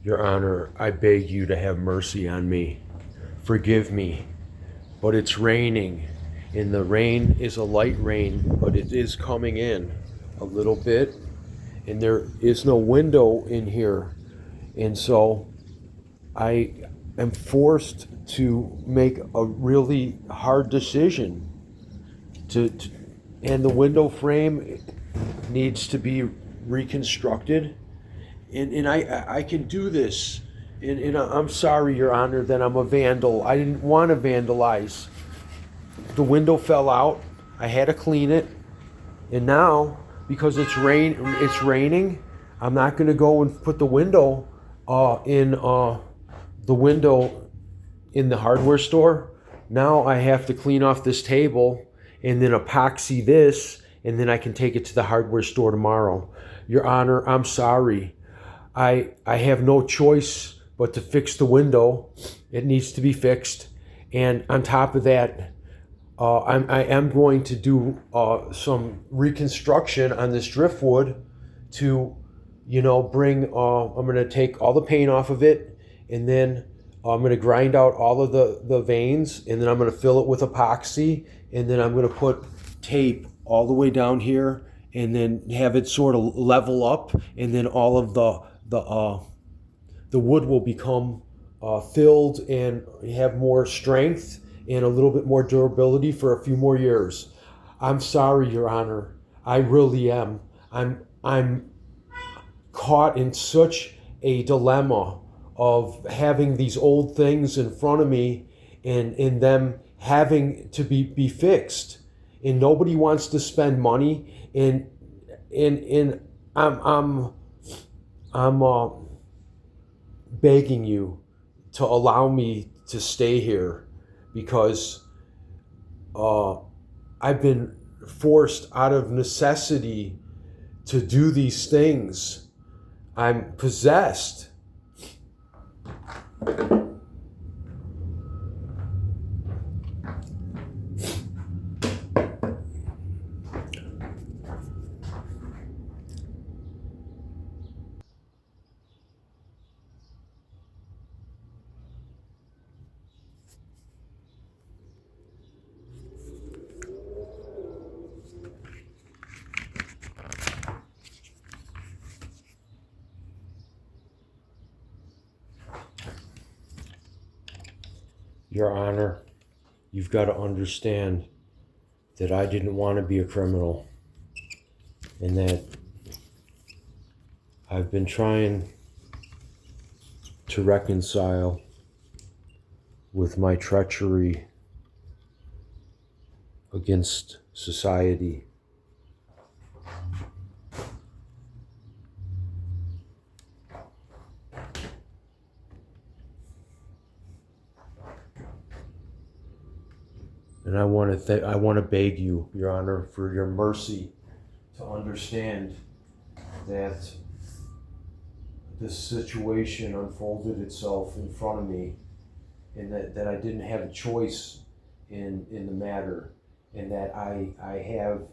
Your Honor, I beg you to have mercy on me. Forgive me, but it's raining, and the rain is a light rain, but it is coming in a little bit, and there is no window in here, and so I am forced to make a really hard decision and the window frame needs to be reconstructed, and I can do this. And I'm sorry, Your Honor, that I'm a vandal. I didn't want to vandalize. The window fell out. I had to clean it, and now because it's raining. I'm not going to go and put the window in the window in the hardware store. Now I have to clean off this table and then epoxy this, and then I can take it to the hardware store tomorrow. Your Honor, I'm sorry. I have no choice but to fix the window. It needs to be fixed. And on top of that, I am going to do some reconstruction on this driftwood to, bring, I'm going to take all the paint off of it, and then I'm going to grind out all of the veins, and then I'm going to fill it with epoxy, and then I'm going to put tape all the way down here, and then have it sort of level up, and then all of the wood will become filled and have more strength and a little bit more durability for a few more years. I'm sorry, Your Honor. I really am. I'm caught in such a dilemma of having these old things in front of me and them having to be fixed. And nobody wants to spend money, and I'm begging you to allow me to stay here, because I've been forced out of necessity to do these things. I'm possessed. Your Honor, you've got to understand that I didn't want to be a criminal, and that I've been trying to reconcile with my treachery against society. And I want to beg you, Your Honor, for your mercy to understand that this situation unfolded itself in front of me, and that I didn't have a choice in the matter, and that I have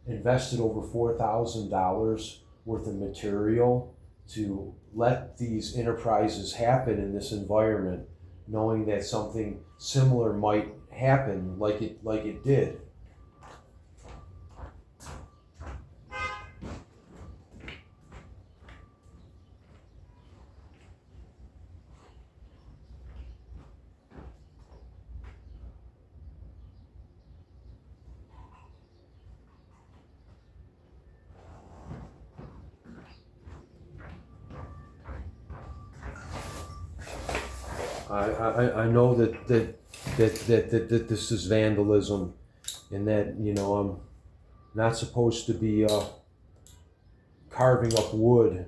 invested over $4,000 worth of material to let these enterprises happen in this environment, knowing that something similar might happen like it did. I know that this is vandalism, and that I'm not supposed to be carving up wood.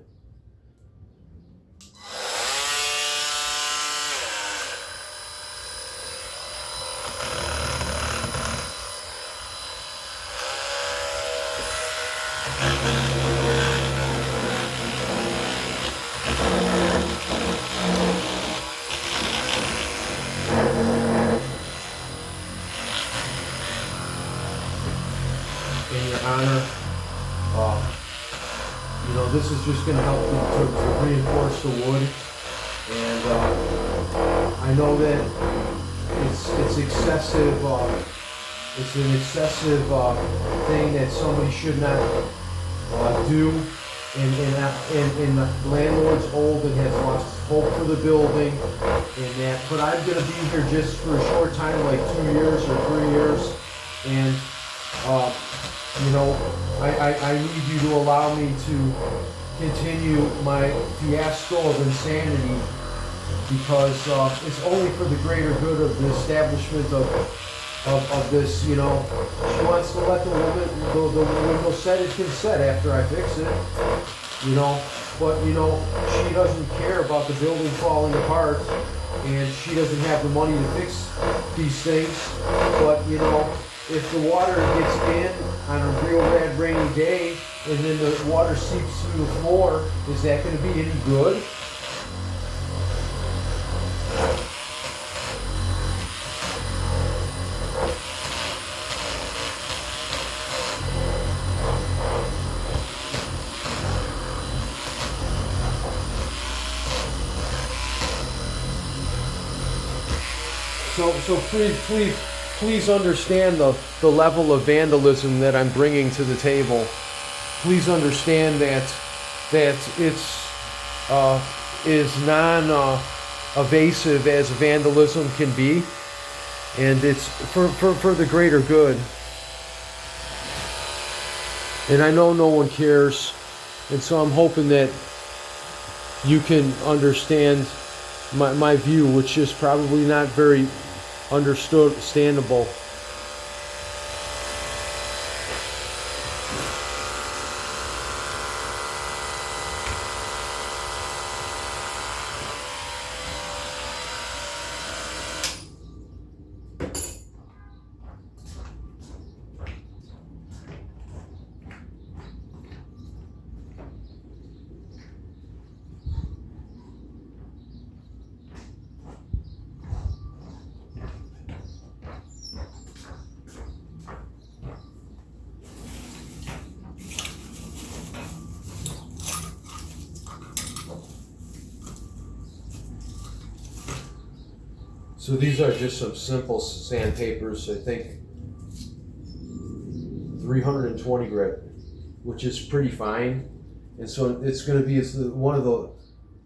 In Your Honor, You know, this is just going to help to reinforce the wood. And I know that it's excessive. It's an excessive thing that somebody should not do. And the landlord's old and has lost hope for the building. And that, but I'm going to be here just for a short time, like 2 years or 3 years. And you know, I need you to allow me to continue my fiasco of insanity, because it's only for the greater good of the establishment of this, you know. She wants to let the window set, it can set after I fix it, you know. But, you know, she doesn't care about the building falling apart, and she doesn't have the money to fix these things. But, you know, if the water gets in on a real bad rainy day, and then the water seeps through the floor, is that going to be any good? So please understand the level of vandalism that I'm bringing to the table. Please understand that it's is non-evasive as vandalism can be, and it's for the greater good. And I know no one cares, and so I'm hoping that you can understand my view, which is probably not very understandable. So these are just some simple sandpapers, I think 320 grit, which is pretty fine. And so it's going to be one of the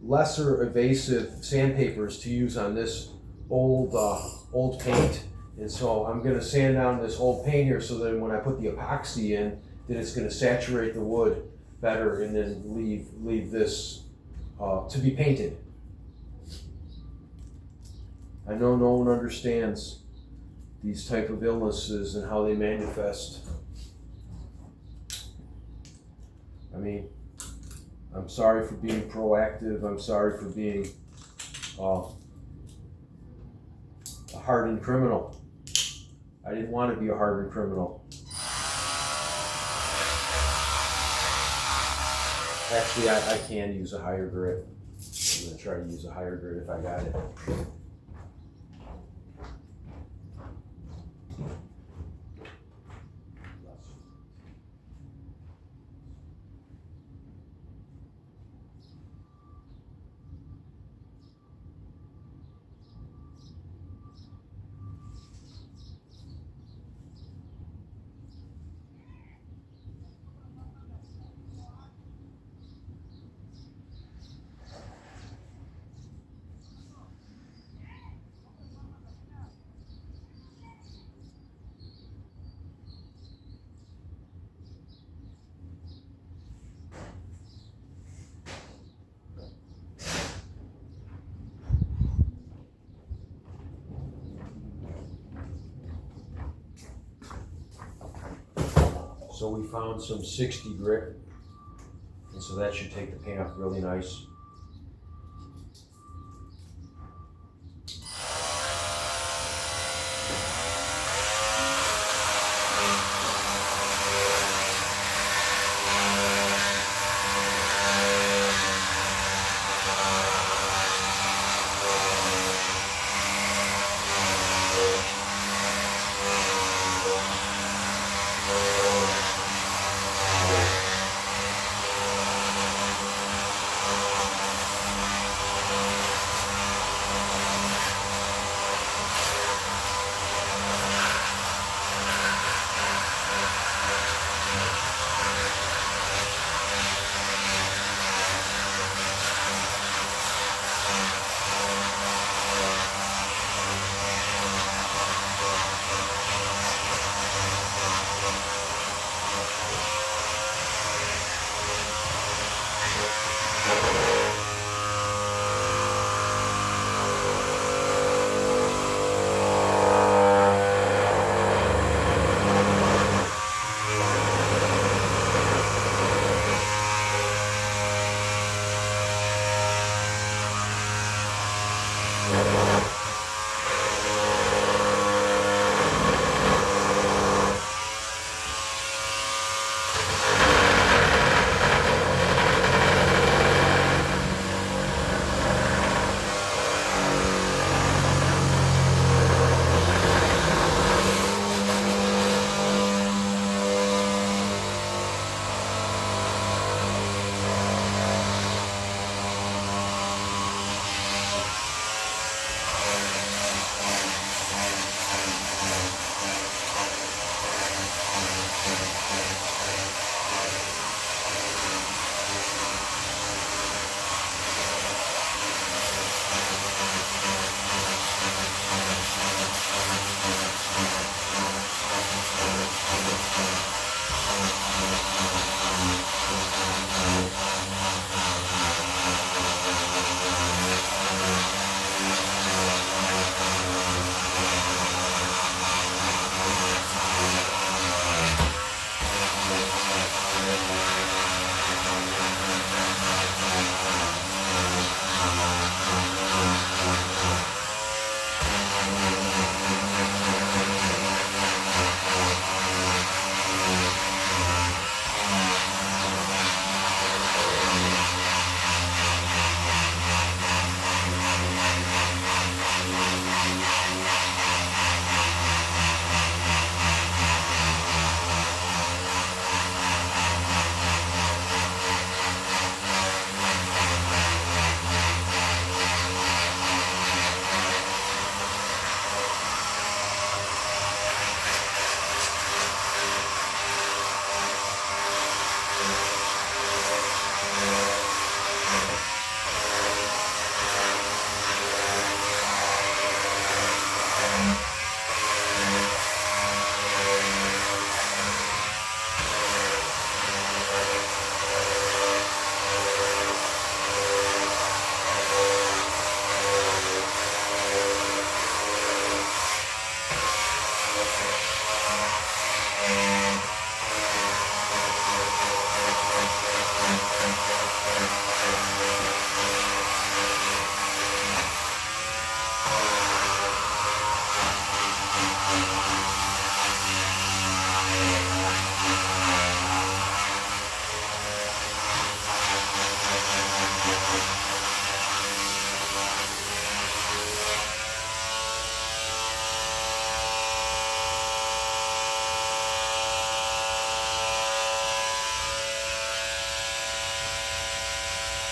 lesser evasive sandpapers to use on this old paint. And so I'm going to sand down this old paint here, so that when I put the epoxy in, then it's going to saturate the wood better, and then leave this to be painted. I know no one understands these type of illnesses and how they manifest. I mean, I'm sorry for being proactive. I'm sorry for being a hardened criminal. I didn't want to be a hardened criminal. Actually, I can use a higher grit. I'm going to try to use a higher grit if I got it. So we found some 60 grit, and so that should take the paint off really nice.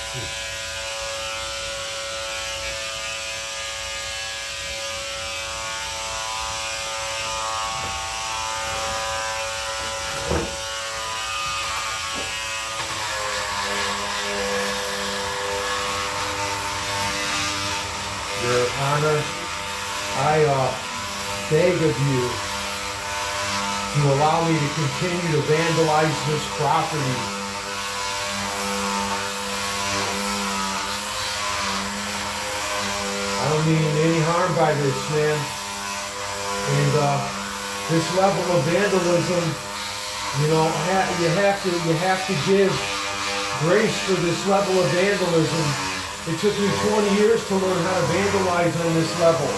Your Honor, I beg of you to allow me to continue to vandalize this property. I don't mean any harm by this, man. And this level of vandalism, you know, you have to give grace for this level of vandalism. It took me 20 years to learn how to vandalize on this level.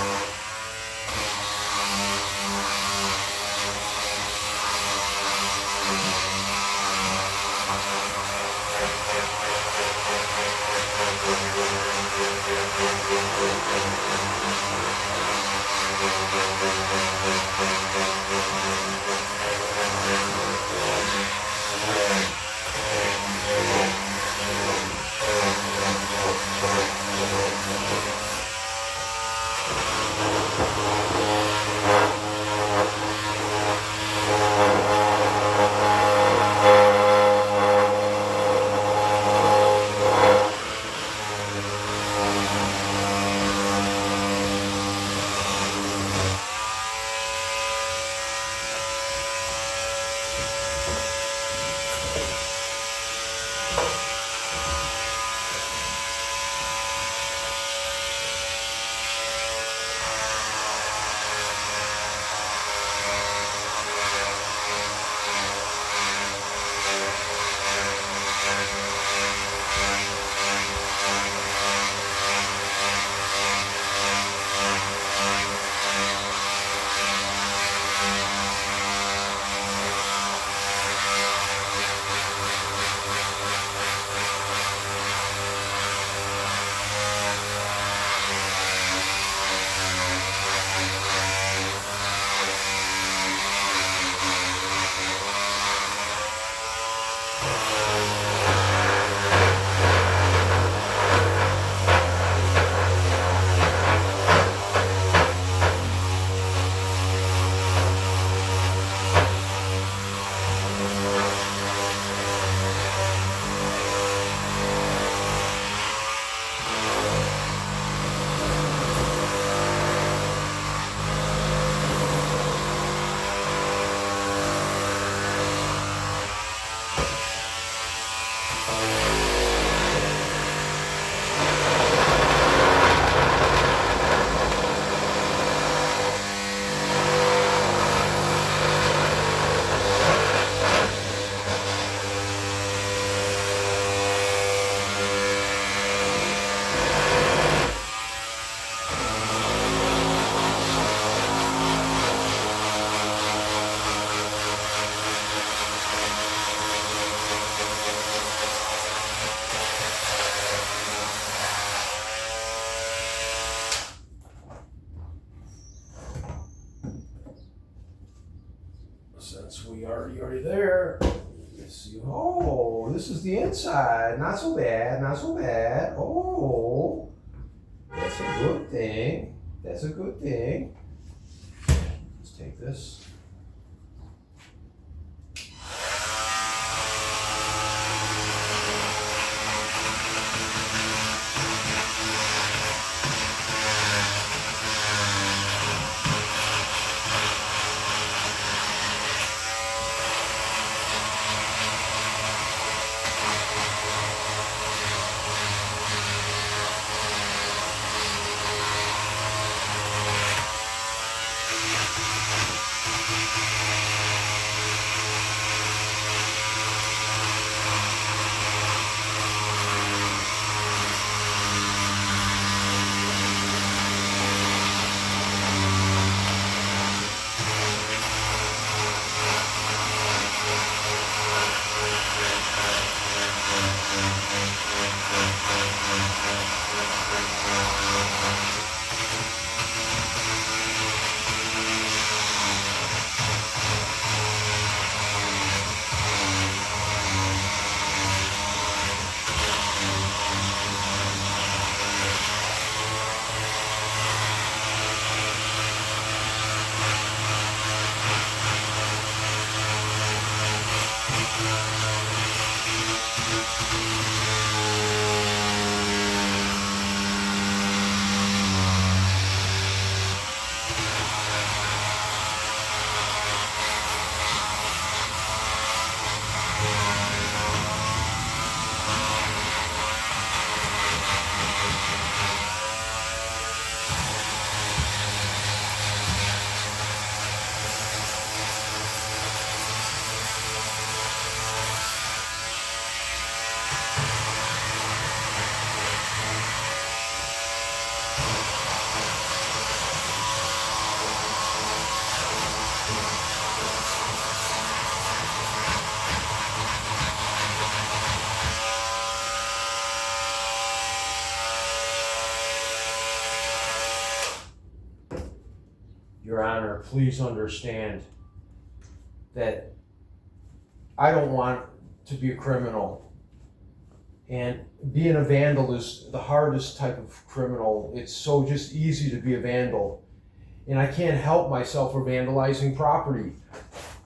Since we already there, let's see. Oh, this is the inside. Not so bad, not so bad. Oh, that's a good thing. That's a good thing. Let's take this. Your Honor, please understand that I don't want to be a criminal. And being a vandal is the hardest type of criminal. It's so just easy to be a vandal. And I can't help myself for vandalizing property.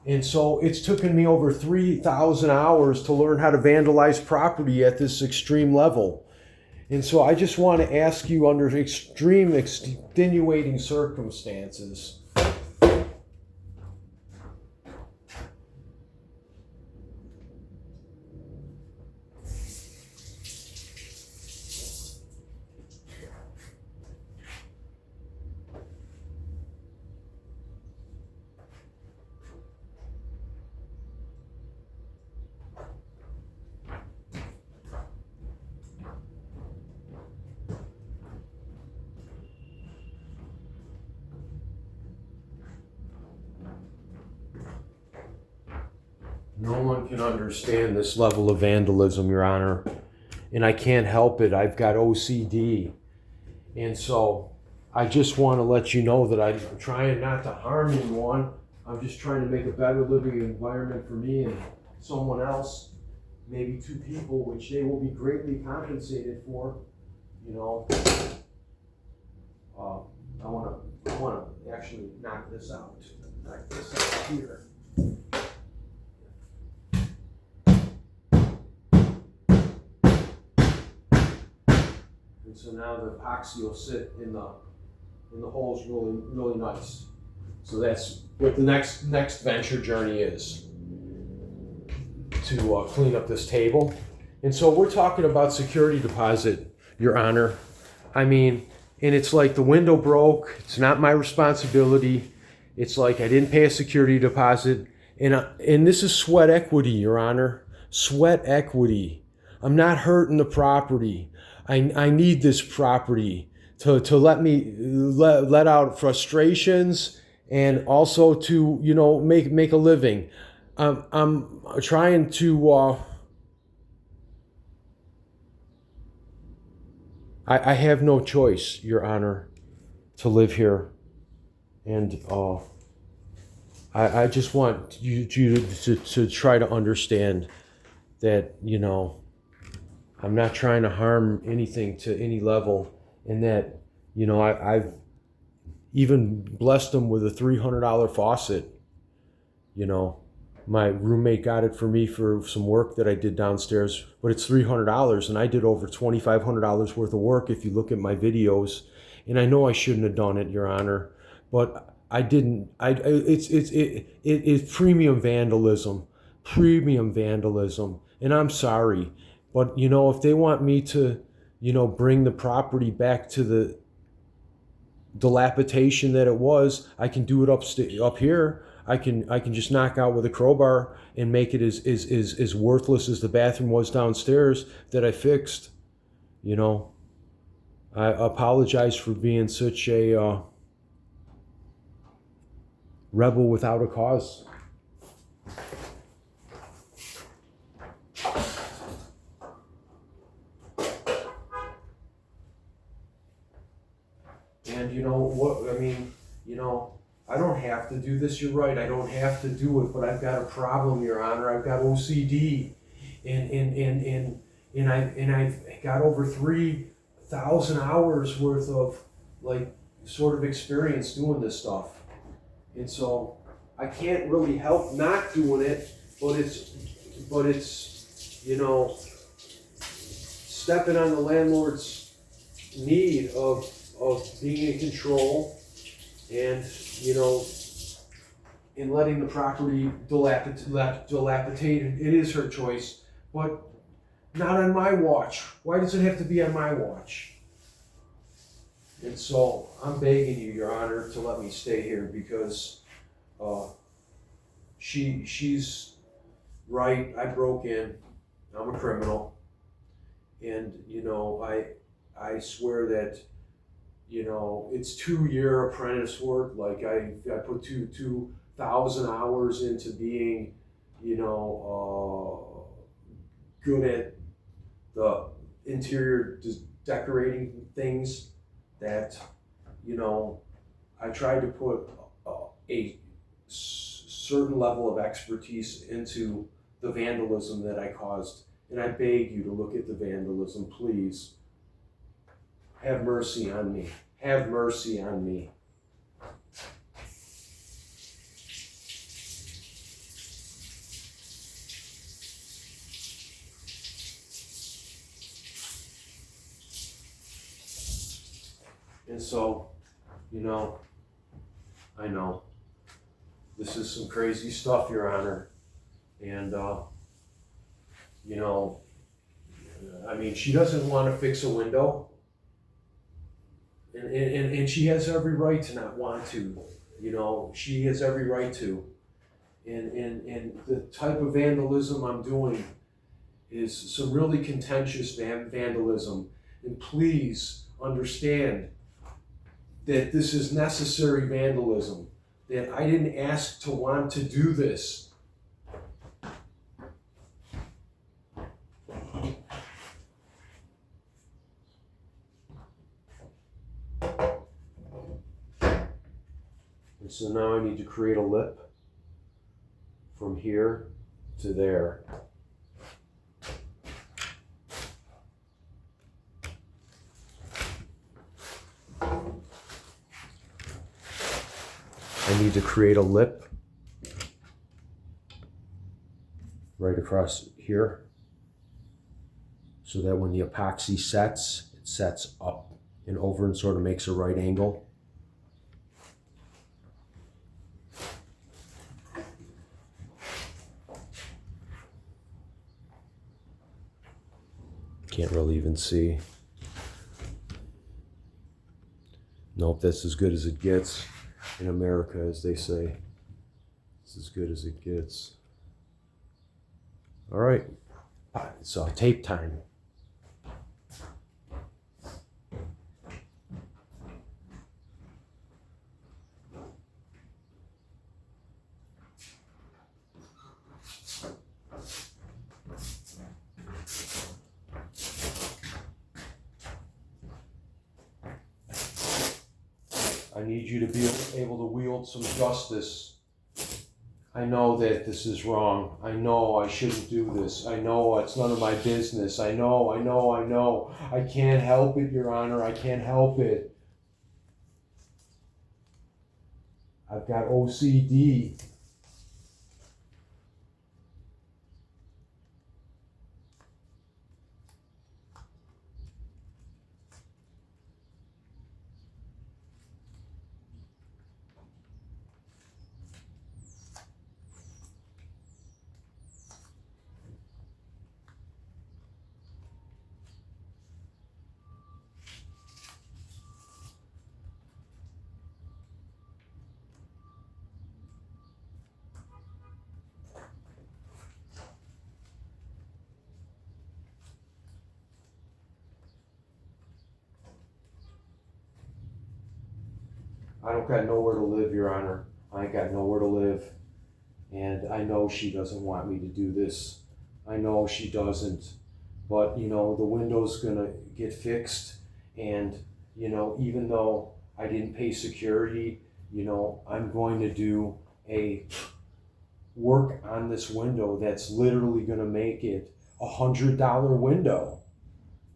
And so it's taken me over 3,000 hours to learn how to vandalize property at this extreme level. And so I just want to ask you, under extreme extenuating circumstances, no one can understand this level of vandalism, Your Honor, and I can't help it. I've got OCD, and so I just want to let you know that I'm trying not to harm anyone. I'm just trying to make a better living environment for me and someone else, maybe two people, which they will be greatly compensated for. You know, I want to actually knock this out. Knock this out here. So now the epoxy will sit in the holes really nice. So that's what the next venture journey is, to clean up this table. And so we're talking about security deposit, Your Honor. I mean, and it's like the window broke. It's not my responsibility. It's like I didn't pay a security deposit. And this is sweat equity, Your Honor. Sweat equity. I'm not hurting the property. I need this property to let me let out frustrations and also to, you know, make a living. I'm trying to I have no choice, Your Honor, to live here, and I just want you to try to understand that, you know, I'm not trying to harm anything to any level, and that, you know, I've even blessed them with a $300 faucet. You know, my roommate got it for me for some work that I did downstairs, but it's $300, and I did over $2,500 worth of work if you look at my videos. And I know I shouldn't have done it, Your Honor, but I didn't. It's premium vandalism, and I'm sorry. But, you know, if they want me to, you know, bring the property back to the dilapidation that it was, I can do it up here. I can just knock out with a crowbar and make it as worthless as the bathroom was downstairs that I fixed. You know, I apologize for being such a rebel without a cause. And you know what, I mean, you know, I don't have to do this, you're right, I don't have to do it, but I've got a problem, Your Honor. I've got OCD, and I've got over 3,000 hours worth of, like, sort of experience doing this stuff. And so I can't really help not doing it, but it's, you know, stepping on the landlord's need of being in control, and, you know, in letting the property dilapidate. It is her choice, but not on my watch. Why does it have to be on my watch? And so I'm begging you, Your Honor, to let me stay here, because she's right. I broke in. I'm a criminal. And I swear that it's 2 year apprentice work. Like I put 2,000 hours into being good at the interior decorating things that I tried to put a certain level of expertise into the vandalism that I caused. And I beg you to look at the vandalism, please. Have mercy on me. Have mercy on me. And so, I know this is some crazy stuff, Your Honor. And, she doesn't want to fix a window. And she has every right to not want to. She has every right to. And the type of vandalism I'm doing is some really contentious vandalism. And please understand that this is necessary vandalism, that I didn't ask to want to do this. And so now I need to create a lip from here to there. I need to create a lip right across here so that when the epoxy sets, it sets up and over and sort of makes a right angle. Can't really even see. Nope, that's as good as it gets in America, as they say. It's as good as it gets. All right, it's tape time. I need you to be able to wield some justice. I know that this is wrong. I know I shouldn't do this. I know it's none of my business. I know. I can't help it, Your Honor. I can't help it. I've got OCD. I don't got nowhere to live, Your Honor. I ain't got nowhere to live. And I know she doesn't want me to do this. I know she doesn't. But, the window's gonna get fixed. And, even though I didn't pay security, I'm going to do a work on this window that's literally gonna make it $100 window.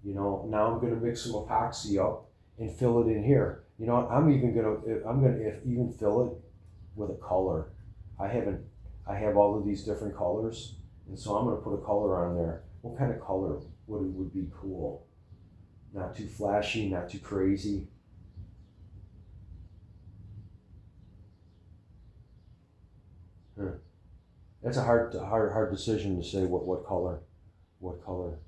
Now I'm gonna mix some epoxy up and fill it in here. I'm gonna even fill it with a color. I have all of these different colors, and so I'm gonna put a color on there. What kind of color would be cool? Not too flashy, not too crazy. That's a hard decision to say what color. What color?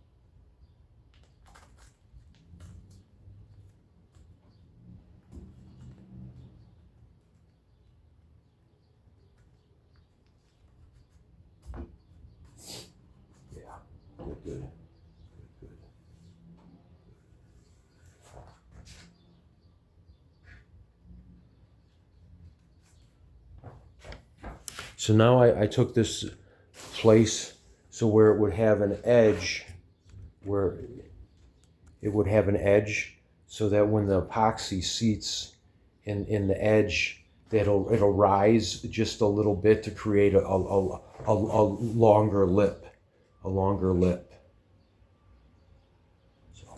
Good. So now I took this place so where it would have an edge, where it would have an edge, so that when the epoxy seats in the edge, it'll rise just a little bit to create a longer lip, a longer lip. So.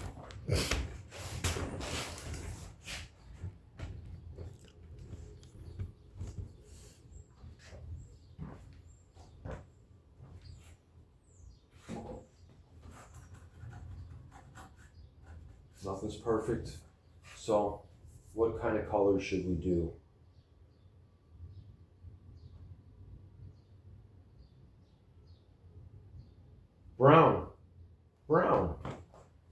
Nothing's perfect. So what kind of color should we do? Brown. Brown.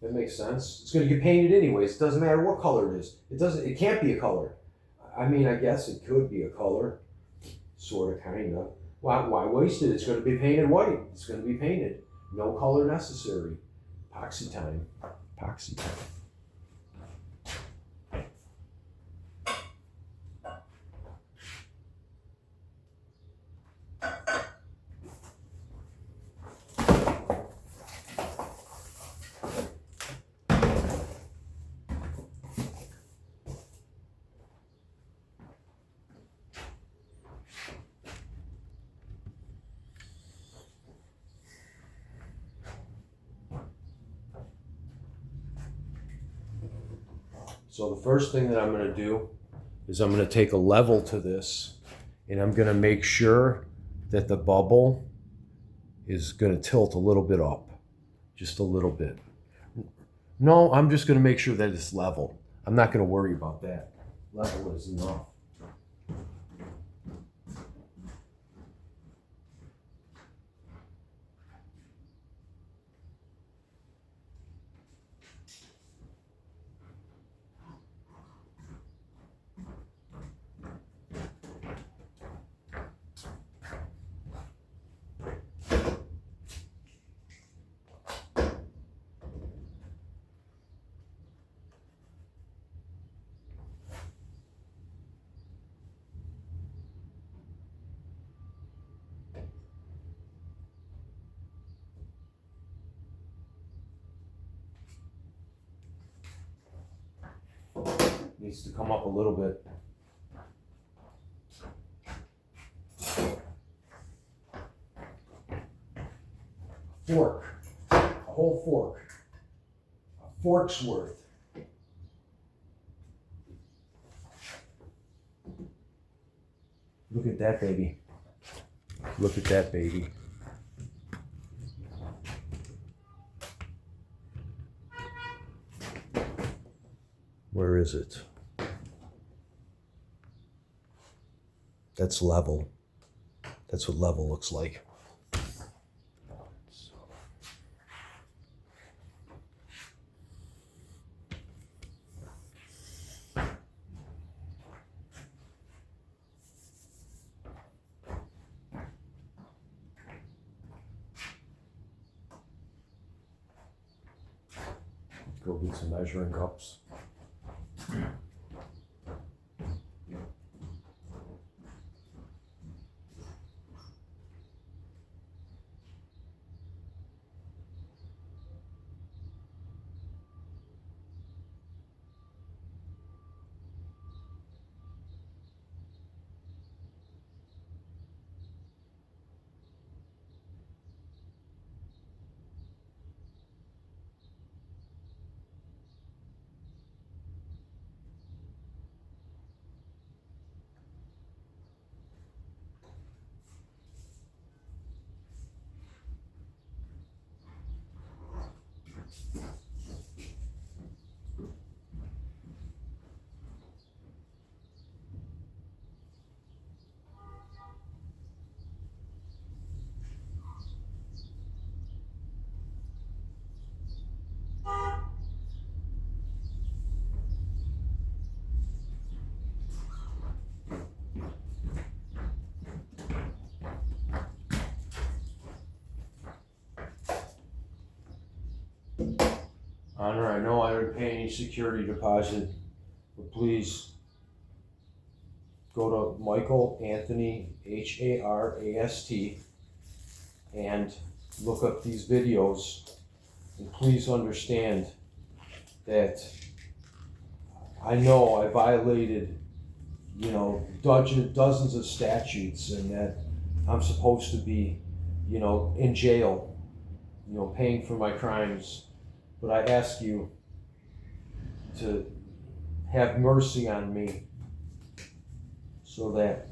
That makes sense. It's going to get painted anyways. It doesn't matter what color it is. It can't be a color. I mean, I guess it could be a color. Sort of, kind of. Why waste it? It's going to be painted white. It's going to be painted. No color necessary. Epoxy time. Epoxy time. So the first thing that I'm going to do is I'm going to take a level to this, and I'm going to make sure that the bubble is going to tilt a little bit up, just a little bit. No, I'm just going to make sure that it's level. I'm not going to worry about that. Level is enough. Needs to come up a little bit. Fork, a whole fork, a fork's worth. Look at that baby. Look at that baby. Where is it? That's level. That's what level looks like. Go get some measuring cups. Honor, I know I didn't pay any security deposit, but please go to Michael Anthony, Harast, and look up these videos. And please understand that I know I violated, dozens of statutes, and that I'm supposed to be, in jail, paying for my crimes. But I ask you to have mercy on me so that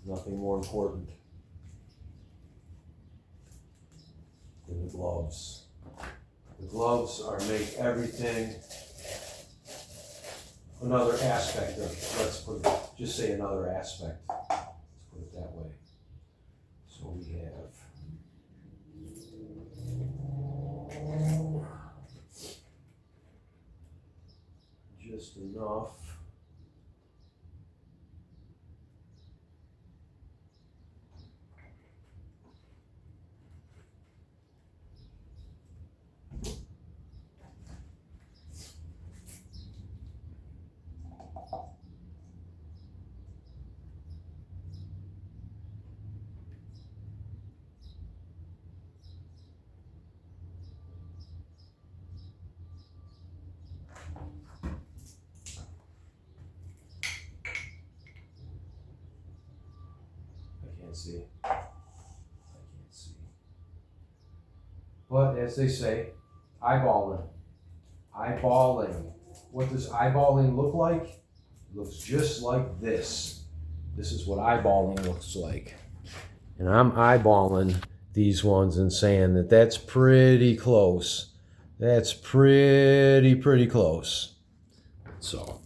nothing more important than the gloves. The gloves make everything another aspect of it. Just say another aspect. Let's put it that way. So we have just enough. See. I can't see. But as they say, eyeballing. Eyeballing. What does eyeballing look like? It looks just like this. This is what eyeballing looks like. And I'm eyeballing these ones and saying that that's pretty close. That's pretty close. So,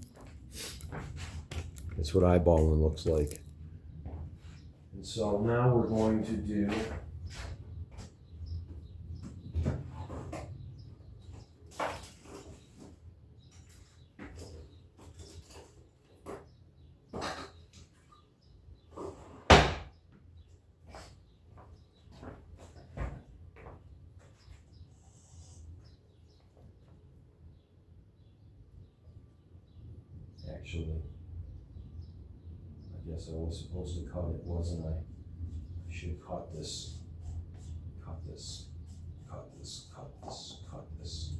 that's what eyeballing looks like. And so now we're going to do actually, I guess I was supposed to cut it, wasn't I? I should cut this, cut this, cut this, cut this, cut this.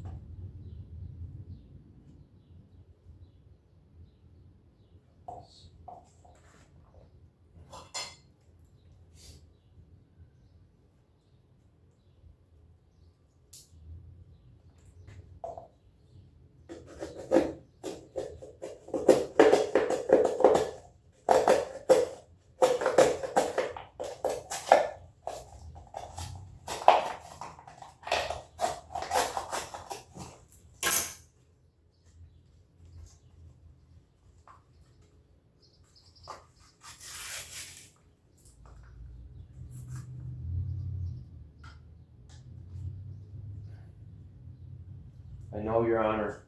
I know, Your Honor.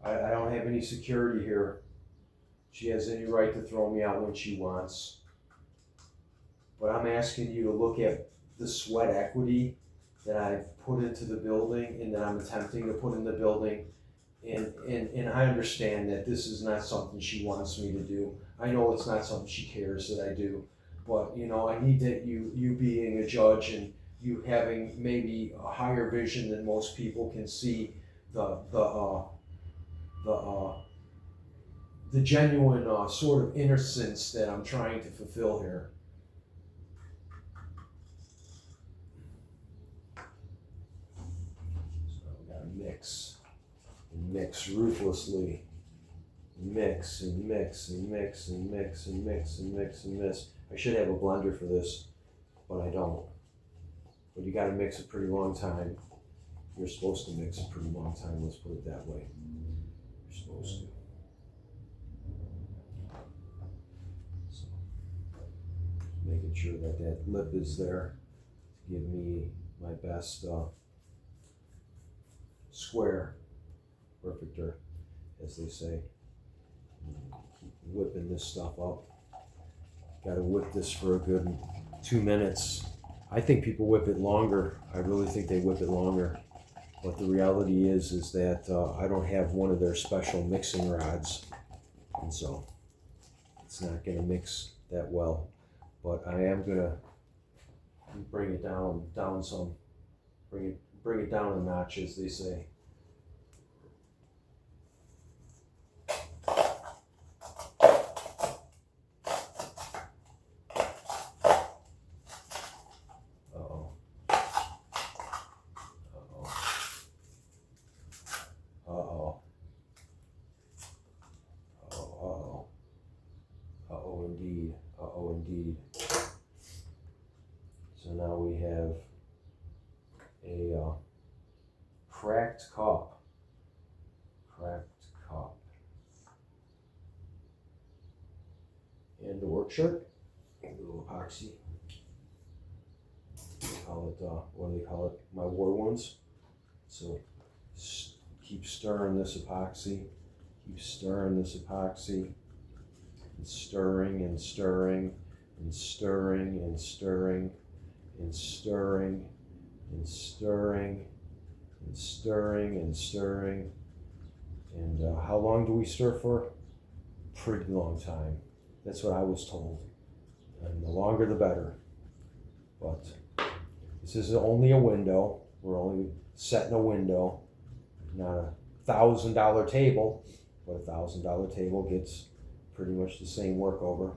I don't have any security here. She has any right to throw me out when she wants. But I'm asking you to look at the sweat equity that I've put into the building and that I'm attempting to put in the building. And I understand that this is not something she wants me to do. I know it's not something she cares that I do. But, I need that you being a judge and you having maybe a higher vision than most people can see the genuine sort of innocence that I'm trying to fulfill here. So we gotta mix and mix ruthlessly. Mix and mix and mix and mix and mix and mix and mix. I should have a blender for this, but I don't. But you gotta mix a pretty long time. You're supposed to mix a pretty long time, let's put it that way. You're supposed to. So, making sure that that lip is there to give me my best square, perfecter, as they say. Keep whipping this stuff up. Got to whip this for a good 2 minutes. I think people whip it longer. I really think they whip it longer. But the reality is that I don't have one of their special mixing rods, and so it's not going to mix that well. But I am going to bring it down some, bring it down a notch, as they say. Indeed. Indeed. So now we have a cracked cup. And a work shirt. A little epoxy. What do they call it? My war wounds. So keep stirring this epoxy. Keep stirring this epoxy. And stirring and stirring and stirring and stirring and stirring and stirring and stirring and stirring. And how long do we stir for? Pretty long time. That's what I was told. And the longer the better. But this is only a window. We're only setting a window. Not $1,000 table, but a $1,000 table gets pretty much the same work over.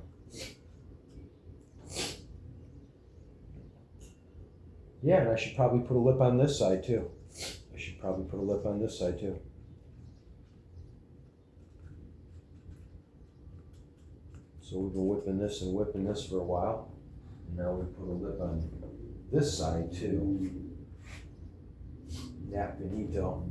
Yeah, and I should probably put a lip on this side too. So we've been whipping this for a while. And now we put a lip on this side too. Yeah, finito.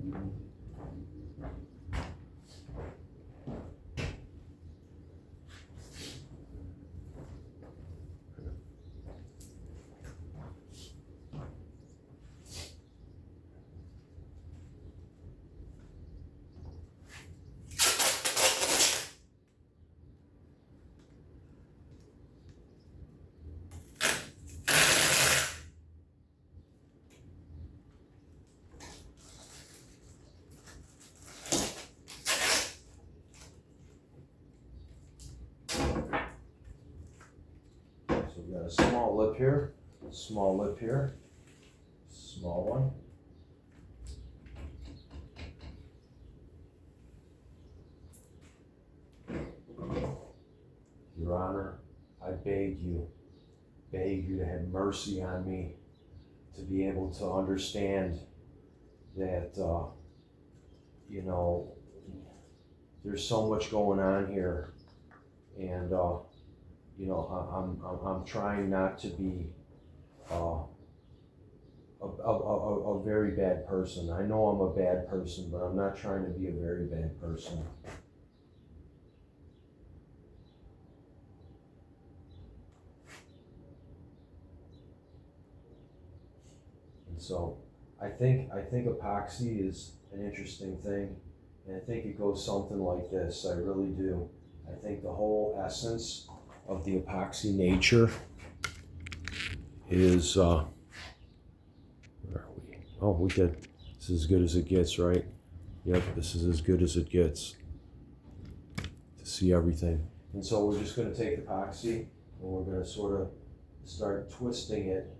We got a small lip here, small one. Your Honor, I beg you to have mercy on me, to be able to understand that, there's so much going on here, and I'm trying not to be a very bad person. I know I'm a bad person, but I'm not trying to be a very bad person. And so I think epoxy is an interesting thing, and I think it goes something like this. I really do. I think the whole essence of the epoxy nature is, where are we? Oh, we did. This is as good as it gets, right? Yep, this is as good as it gets to see everything. And so we're just going to take epoxy and we're going to sort of start twisting it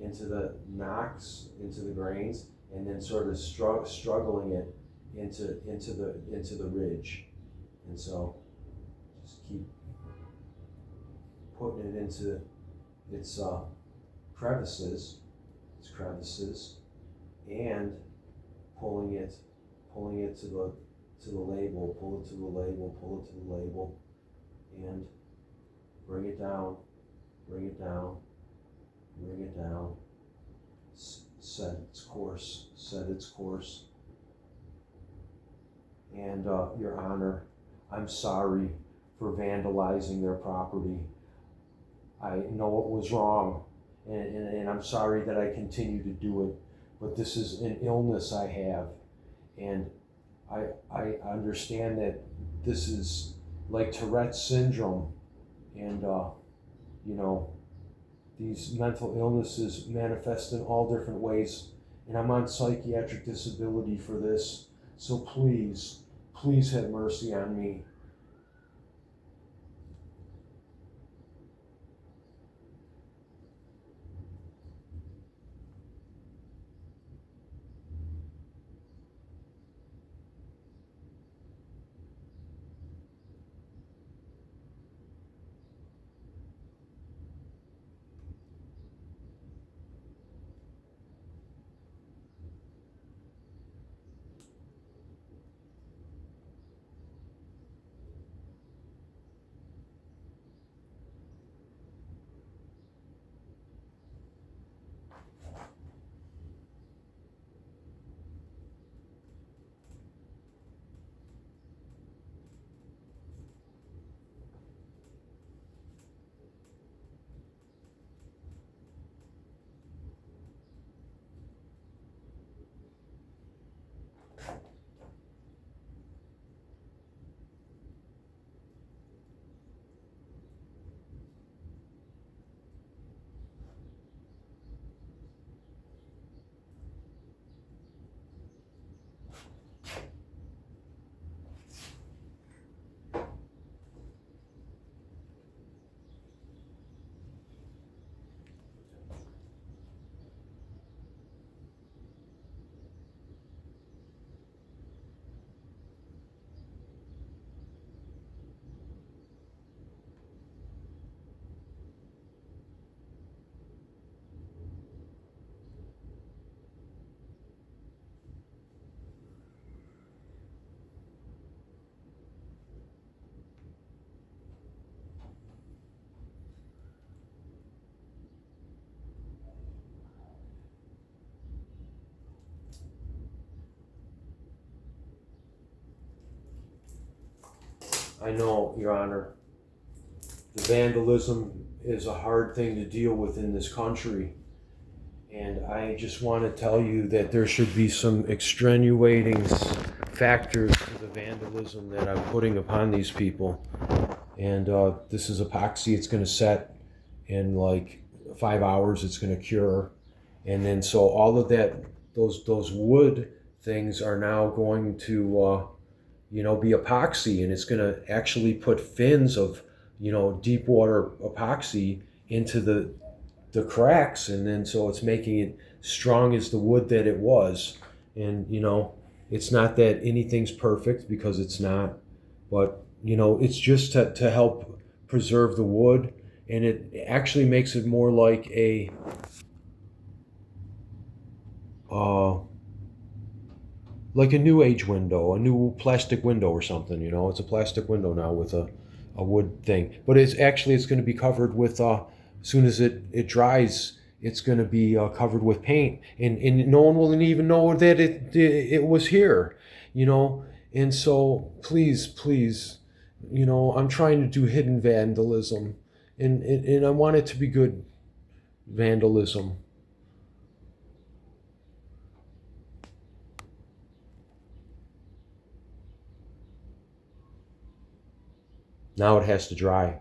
into the knocks, into the grains, and then sort of struggling it into the ridge. And so just keep putting it into its crevices, and pulling it to the label, pull it to the label, and bring it down, set its course. And Your Honor, I'm sorry for vandalizing their property. I know it was wrong, and I'm sorry that I continue to do it, but this is an illness I have, and I understand that this is like Tourette's syndrome, and you know, these mental illnesses manifest in all different ways. And I'm on psychiatric disability for this. So please, please have mercy on me. I know, Your Honor, the vandalism is a hard thing to deal with in this country. And I just want to tell you that there should be some extenuating factors to the vandalism that I'm putting upon these people. And this is epoxy. It's going to set in like 5 hours. It's going to cure. And then so all of that, those wood things are now going to be epoxy, and it's going to actually put fins of deep water epoxy into the cracks, and then so it's making it strong as the wood that it was. And it's not that anything's perfect, because it's not, but it's just to help preserve the wood, and it actually makes it more like a new age window, a new plastic window or something. It's a plastic window now with a wood thing, but it's going to be covered with as soon as it dries, it's going to be covered with paint, and no one will even know that it was here. And so please, I'm trying to do hidden vandalism, and I want it to be good vandalism. Now it has to dry.